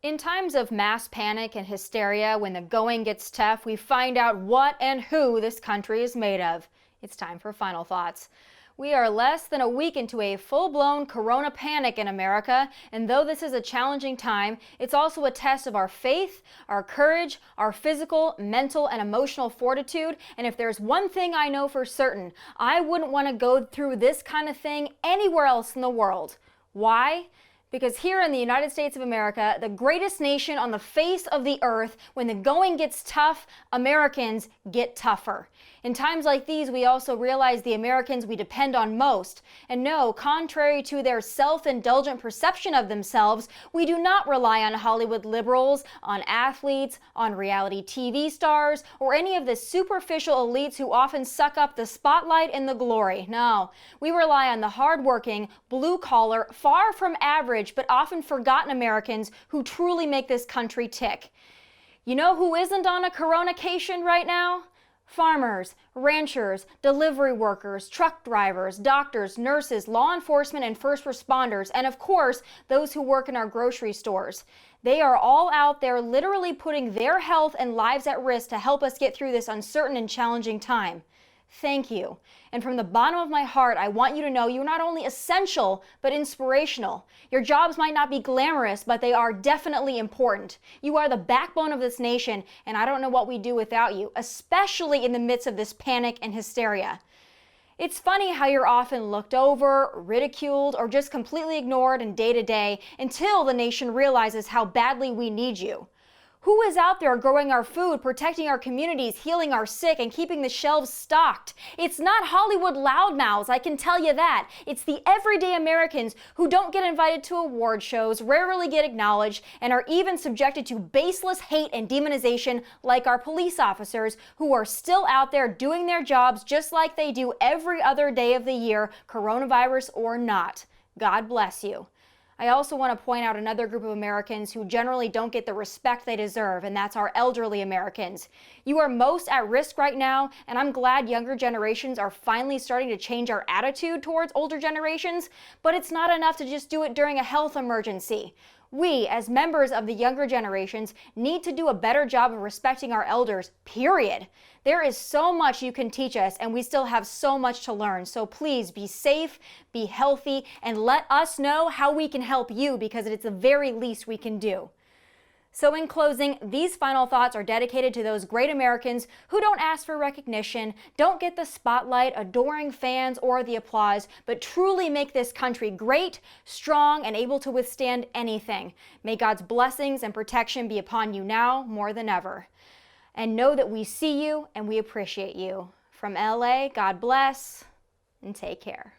In times of mass panic and hysteria, when the going gets tough, we find out what and who this country is made of. It's time for Final Thoughts. We are less than a week into a full-blown corona panic in America, and though this is a challenging time, it's also a test of our faith, our courage, our physical, mental, and emotional fortitude. And if there's one thing I know for certain, I wouldn't want to go through this kind of thing anywhere else in the world. Why? Because here in the United States of America, the greatest nation on the face of the earth, when the going gets tough, Americans get tougher. In times like these, we also realize the Americans we depend on most. And no, contrary to their self-indulgent perception of themselves, we do not rely on Hollywood liberals, on athletes, on reality TV stars, or any of the superficial elites who often suck up the spotlight and the glory. No, we rely on the hardworking, blue-collar, far from average, but often forgotten Americans who truly make this country tick. You know who isn't on a coronacation right now? Farmers, ranchers, delivery workers, truck drivers, doctors, nurses, law enforcement, and first responders, and of course, those who work in our grocery stores. They are all out there literally putting their health and lives at risk to help us get through this uncertain and challenging time. Thank you. And from the bottom of my heart, I want you to know you're not only essential, but inspirational. Your jobs might not be glamorous, but they are definitely important. You are the backbone of this nation, and I don't know what we'd do without you, especially in the midst of this panic and hysteria. It's funny how you're often looked over, ridiculed, or just completely ignored in day to day until the nation realizes how badly we need you. Who is out there growing our food, protecting our communities, healing our sick, and keeping the shelves stocked? It's not Hollywood loudmouths, I can tell you that. It's the everyday Americans who don't get invited to award shows, rarely get acknowledged, and are even subjected to baseless hate and demonization like our police officers who are still out there doing their jobs just like they do every other day of the year, coronavirus or not. God bless you. I also want to point out another group of Americans who generally don't get the respect they deserve, and that's our elderly Americans. You are most at risk right now, and I'm glad younger generations are finally starting to change our attitude towards older generations, but it's not enough to just do it during a health emergency. We, as members of the younger generations, need to do a better job of respecting our elders, period. There is so much you can teach us, and we still have so much to learn. So please be safe, be healthy, and let us know how we can help you, because it's the very least we can do. So in closing, these final thoughts are dedicated to those great Americans who don't ask for recognition, don't get the spotlight, adoring fans, or the applause, but truly make this country great, strong, and able to withstand anything. May God's blessings and protection be upon you now more than ever. And know that we see you and we appreciate you. From LA, God bless and take care.